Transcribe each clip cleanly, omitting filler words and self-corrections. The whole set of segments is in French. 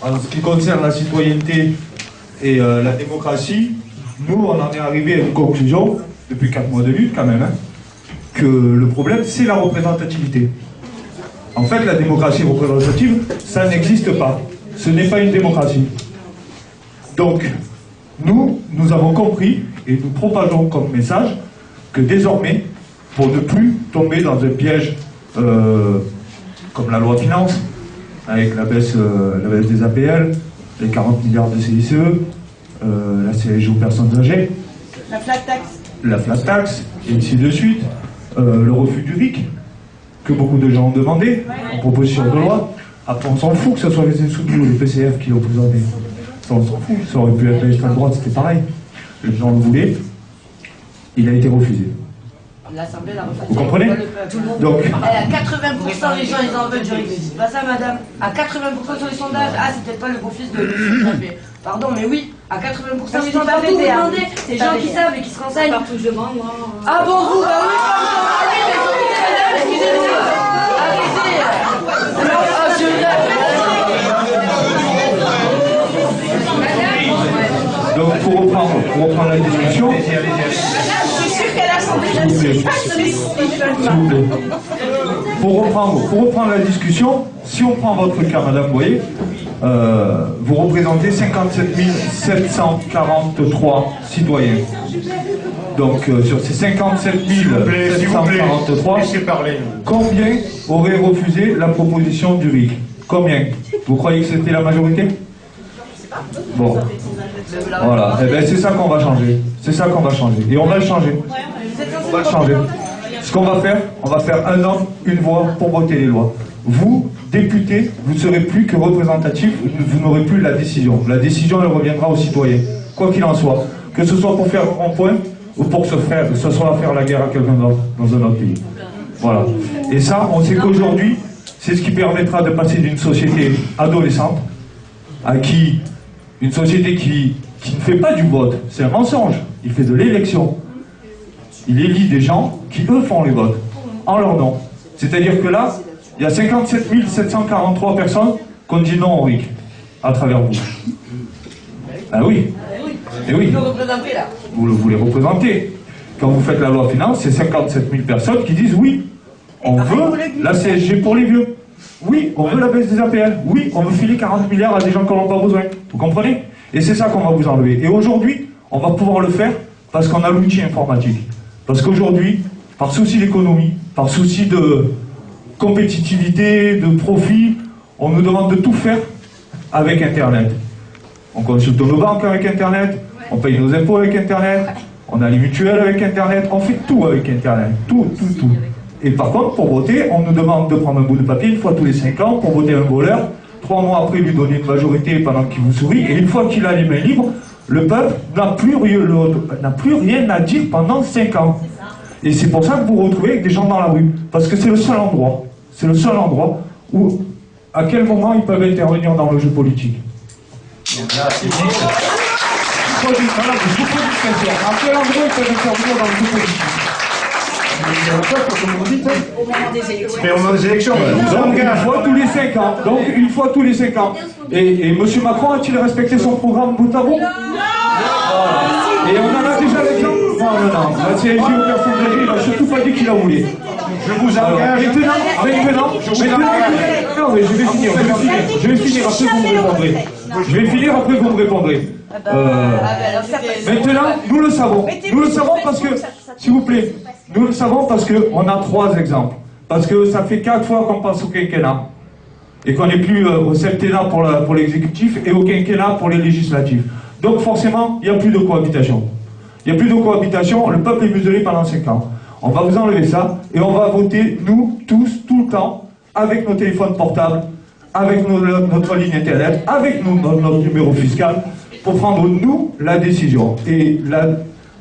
En ce qui concerne la citoyenneté et la démocratie, nous, on en est arrivé à une conclusion, depuis 4 mois de lutte quand même, hein, que le problème, c'est la représentativité. En fait, la démocratie représentative, ça n'existe pas. Ce n'est pas une démocratie. Donc, nous avons compris, et nous propageons comme message, que désormais, pour ne plus tomber dans un piège comme la loi finance, avec la baisse des APL, les 40 milliards de CICE, la CSG aux personnes âgées, la flat tax, et ainsi de suite, le refus du RIC, que beaucoup de gens ont demandé, en proposition de loi. Après, on s'en fout que ce soit les Insoumis ou les PCF qui l'ont présenté. Ça, on s'en fout. Ça aurait pu être l'extrême droite, c'était pareil. Les gens le voulaient. Il a été refusé. L'Assemblée l'a refusé. Vous comprenez? Donc, à 80%, les gens, ils en veulent, je ne dis pas ça, madame. À 80% sur les sondages, ah, c'est peut-être pas le beau-fils de Juppé. Pardon, mais oui, à 80% les gens partout, vous demandez. C'est des gens qui savent et qui se renseignent. Partout, je demande, moi. Ah bon, vous, bah oui, madame, excusez-nous. Arrêtez. Ah, donc, pour reprendre la discussion. Pour reprendre la discussion, si on prend votre cas, madame, vous voyez, vous représentez 57 743 citoyens. Donc, sur ces 57 743, combien auraient refusé la proposition du RIC? Combien? Vous croyez que c'était la majorité? Bon. Voilà. Eh bien, c'est ça qu'on va changer. C'est ça qu'on va changer. Et on va le changer. On va le changer. Ce qu'on va faire un homme, une voix pour voter les lois. Vous, députés, vous ne serez plus que représentatifs, vous n'aurez plus la décision. La décision, elle reviendra aux citoyens. Quoi qu'il en soit. Que ce soit pour faire un point ou pour que ce soit faire la guerre à quelqu'un d'autre dans un autre pays. Voilà. Et ça, on sait qu'aujourd'hui, c'est ce qui permettra de passer d'une société adolescente à qui une société qui ne fait pas du vote, c'est un mensonge, il fait de l'élection. Il élit des gens qui, eux, font les votes, en leur nom. C'est-à-dire que là, il y a 57 743 personnes qui ont dit non au RIC, à travers vous. Ah oui. Et oui. Vous les représentez. Quand vous faites la loi finance, c'est 57 000 personnes qui disent oui, on veut la CSG pour les vieux. Oui, on veut la baisse des APL. Oui, on veut filer 40 milliards à des gens qui n'en ont pas besoin. Vous comprenez? Et c'est ça qu'on va vous enlever. Et aujourd'hui, on va pouvoir le faire parce qu'on a l'outil informatique. Parce qu'aujourd'hui, par souci d'économie, par souci de compétitivité, de profit, on nous demande de tout faire avec Internet. On consulte nos banques avec Internet, on paye nos impôts avec Internet, on a les mutuelles avec Internet, on fait tout avec Internet. Tout. Et par contre, pour voter, on nous demande de prendre un bout de papier une fois tous les 5 ans pour voter un voleur, 3 mois après lui donner une majorité pendant qu'il vous sourit, et une fois qu'il a les mains libres, le peuple n'a plus rien à dire pendant 5 ans. Et c'est pour ça que vous vous retrouvez avec des gens dans la rue. Parce que c'est le seul endroit où, à quel moment ils peuvent intervenir dans le jeu politique. À quel endroit ils peuvent intervenir dans le jeu politique? Mais on a des élections. Donc une fois tous les 5 ans. Donc une fois tous les 5 ans. Et M. Macron a-t-il respecté son programme bout à bout? Non. Et on en a déjà l'exemple. Non. La CSG aux personnes âgées, il n'a surtout pas dit qu'il la voulait. Je vous engage. Maintenant, non, mais je vais finir, après vous me répondrez. Je vais finir, après vous me répondrez. Maintenant, nous le savons parce que, s'il vous plaît, nous le savons parce qu'on a 3 exemples. Parce que ça fait 4 fois qu'on passe au quinquennat. Et qu'on n'est plus au septennat pour l'exécutif et au quinquennat pour les législatifs. Donc forcément, il n'y a plus de cohabitation. Il n'y a plus de cohabitation, le peuple est muselé pendant 5 ans. On va vous enlever ça et on va voter, nous, tous, tout le temps, avec nos téléphones portables, avec notre ligne internet, avec notre numéro fiscal, pour prendre, nous, la décision. Et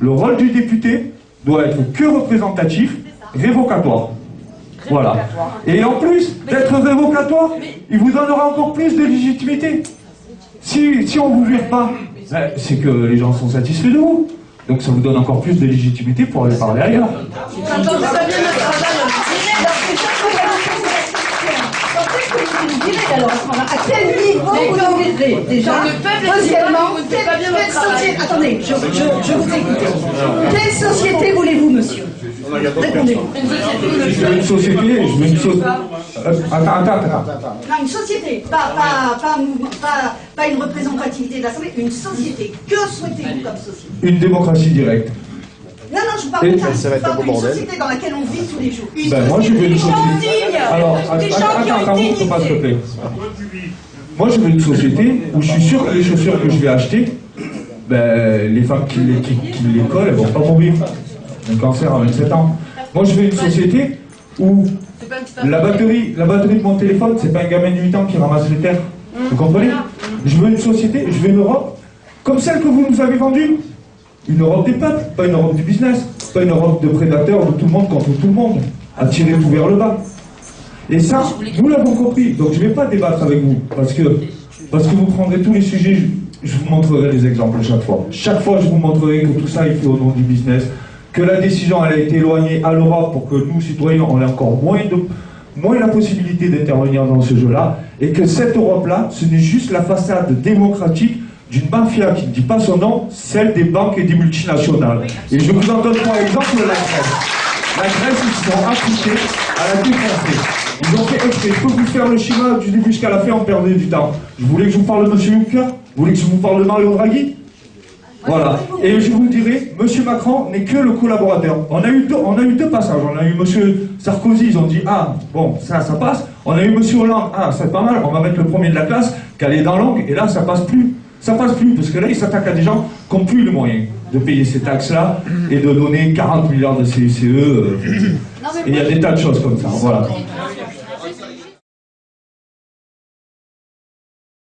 le rôle du député doit être que représentatif, révocatoire. Voilà. Et en plus d'être révocatoire, il vous donnera encore plus de légitimité. Si on ne vous vire pas, c'est que les gens sont satisfaits de vous. Donc ça vous donne encore plus de légitimité pour aller parler ailleurs. À quel il faut autoriser déjà. Le peuple est Deuxièmement, vous ne faites pas bien votre quelle travail. société... Attendez, je vous écoute. Quelle société voulez-vous, monsieur? Répondez-moi. Je veux une société, je veux une société. Attends. Non, une société, pas une représentativité de l'Assemblée, une société. Que souhaitez-vous comme société? Une démocratie directe. Non, je parle de ça. Je parle d'une société dans laquelle on vit tous les jours. Une Ben, moi, je veux une société. Alors, Des gens qui ont attends, une s'il te dignité. plaît. Moi, je veux une société où je suis sûr que les chaussures que je vais acheter, ben, les femmes qui les collent, elles vont pas mourir d'un cancer à 27 ans. Moi, je veux une société où la batterie de mon téléphone, c'est pas un gamin de 8 ans qui ramasse les terres. Vous comprenez? Je veux une société, je veux une Europe comme celle que vous nous avez vendue. Une Europe des peuples, pas une Europe du business, pas une Europe de prédateurs de tout le monde contre tout le monde, à tirer tout vers le bas. Et ça, nous l'avons compris. Donc je ne vais pas débattre avec vous, parce que vous prendrez tous les sujets, je vous montrerai les exemples chaque fois. Chaque fois, je vous montrerai que tout ça est fait au nom du business, que la décision elle a été éloignée à l'Europe pour que nous, citoyens, on ait encore moins la possibilité d'intervenir dans ce jeu-là, et que cette Europe-là, ce n'est juste la façade démocratique d'une mafia qui ne dit pas son nom, celle des banques et des multinationales. Et je vous en donne pour exemple la Grèce. La Grèce, ils se sont appliqués à la défoncer. Ils ont fait exprès. Je peux vous faire le schéma du début jusqu'à la fin, on perdait du temps. Je voulais que je vous parle de M. Juncker, vous voulez que je vous parle de Mario Draghi. Voilà. Et je vous dirai, M. Macron n'est que le collaborateur. On a eu deux passages. On a eu M. Sarkozy, ils ont dit, ah, bon, ça passe. On a eu M. Hollande, ah, c'est pas mal, on va mettre le premier de la classe, calé dans l'angle, et là, ça passe plus. Ça passe plus, parce que là, ils s'attaquent à des gens qui n'ont plus les moyens de payer ces taxes-là et de donner 40 milliards de CICE. Et il y a des tas de choses comme ça. Voilà.